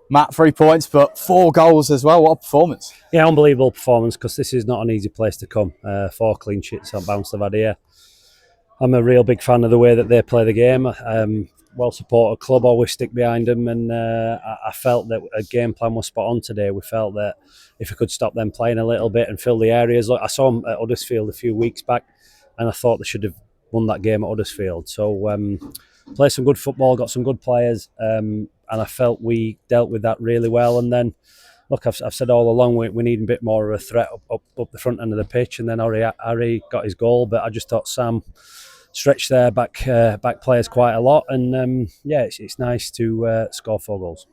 Matt, 3 points, but 4 goals as well. What a performance. Yeah, unbelievable performance, because this is not an easy place to come. 4 clean sheets on bounce they've had here. I'm a real big fan of the way that they play the game. Well supported club, always stick behind them, and I felt that a game plan was spot on today. We felt that if we could stop them playing a little bit and fill the areas. Look, I saw them at Huddersfield a few weeks back, and I thought they should have won that game at Huddersfield. So played some good football, got some good players, and I felt we dealt with that really well. And then, look, I've said all along we need a bit more of a threat up the front end of the pitch, and then Harry got his goal, but I just thought Sam stretched their back players quite a lot, and it's nice to score 4 goals.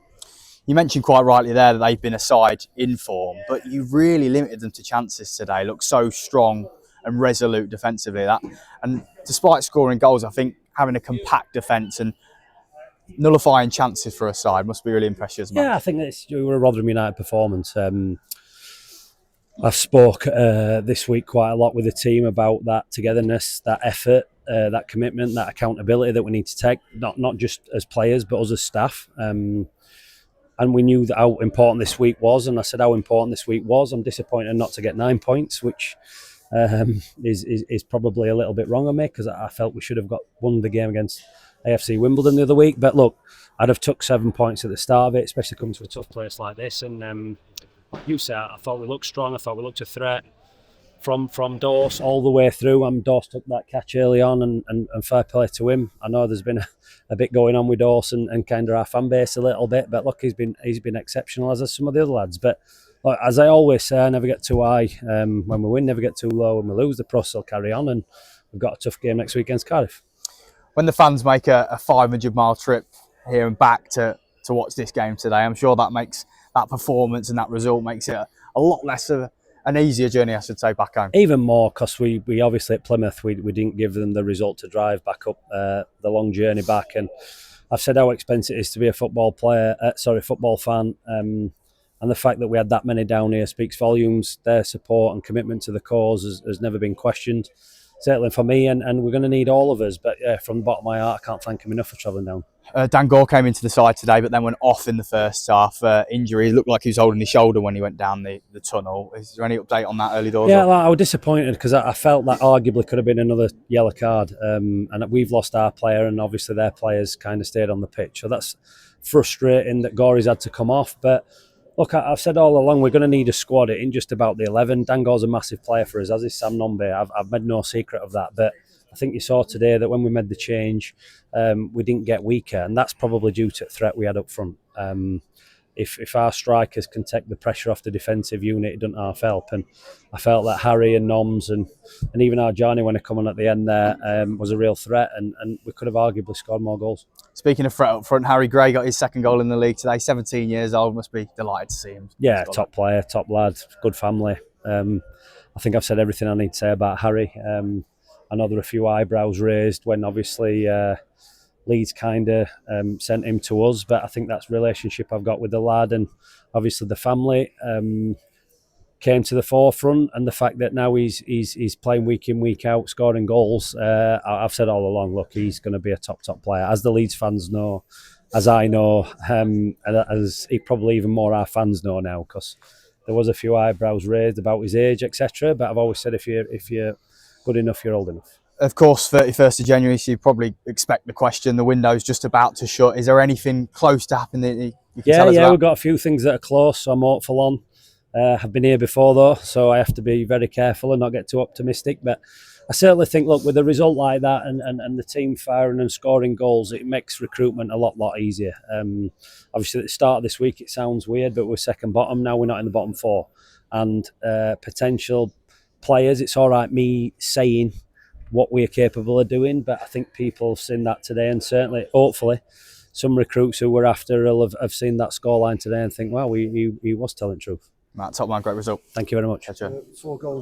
You mentioned quite rightly there that they've been a side in form, but you really limited them to chances today. Looked so strong and resolute defensively. And despite scoring goals, I think having a compact defence and nullifying chances for a side must be really impressive. Yeah, I think it was a Rotherham United performance. I've spoke this week quite a lot with the team about that togetherness, that effort, that commitment, that accountability that we need to take, not just as players but us as staff. And we knew that how important this week was, and I said how important this week was. I'm disappointed not to get 9 points, which is probably a little bit wrong on me, because I felt we should have won the game against AFC Wimbledon the other week. But look, I'd have took 7 points at the start of it, especially coming to a tough place like this. And you said, I thought we looked strong. I thought we looked a threat from Dorse all the way through. Dorse took that catch early on, and fair play to him. I know there's been a bit going on with Dorse and kind of our fan base a little bit, but look, he's been exceptional, as are some of the other lads. But look, as I always say, I never get too high. When we win, never get too low. When we lose, the process will carry on, and we've got a tough game next week against Cardiff. When the fans make a 500-mile trip here and back to watch this game today, I'm sure that performance and that result makes it a lot less of an easier journey, I should say, back home. Even more, because we obviously at Plymouth we didn't give them the result to drive back up the long journey back. And I've said how expensive it is to be a football fan, and the fact that we had that many down here speaks volumes. Their support and commitment to the cause has never been questioned, certainly for me, and we're going to need all of us. But from the bottom of my heart, I can't thank him enough for travelling down. Dan Gore came into the side today, but then went off in the first half. Injury. It looked like he was holding his shoulder when he went down the tunnel. Is there any update on that early doors? Yeah, I was disappointed, because I felt that arguably could have been another yellow card. And we've lost our player, and obviously their players kind of stayed on the pitch. So that's frustrating that Gore's had to come off. But look, I've said all along we're going to need a squad in just about the 11. Dan Gore's a massive player for us, as is Sam Nombe. I've made no secret of that. But I think you saw today that when we made the change, we didn't get weaker, and that's probably due to the threat we had up front. If our strikers can take the pressure off the defensive unit, it doesn't half help. And I felt that Harry and Noms and even our Johnny, when they come on at the end there, was a real threat, and we could have arguably scored more goals. Speaking of threat up front, Harry Gray got his 2nd goal in the league today. 17 years old, must be delighted to see him. Yeah, top player, top lad, good family. I think I've said everything I need to say about Harry. I know there are a few eyebrows raised when obviously Leeds kind of sent him to us, but I think that's the relationship I've got with the lad, and obviously the family came to the forefront, and the fact that now he's playing week in, week out, scoring goals. I've said all along, look, he's going to be a top player, as the Leeds fans know, as I know, and as probably even more our fans know now, because there was a few eyebrows raised about his age, etc. But I've always said if you're good enough, you're old enough. Of course, 31st of January, so you probably expect the question. The window's just about to shut. Is there anything close to happening that you can tell us about? We've got a few things that are close, so I'm hopeful on. I've been here before though, so I have to be very careful and not get too optimistic. But I certainly think, look, with a result like that and the team firing and scoring goals, it makes recruitment a lot easier. Obviously, at the start of this week, it sounds weird, but we're second bottom. Now we're not in the bottom 4. And potential players, it's all right me saying what we're capable of doing, but I think people have seen that today, and certainly, hopefully, some recruits who we're after will have seen that scoreline today and think, wow, he was telling the truth. Matt, top man, great result. Thank you very much. Catch you. 4 goals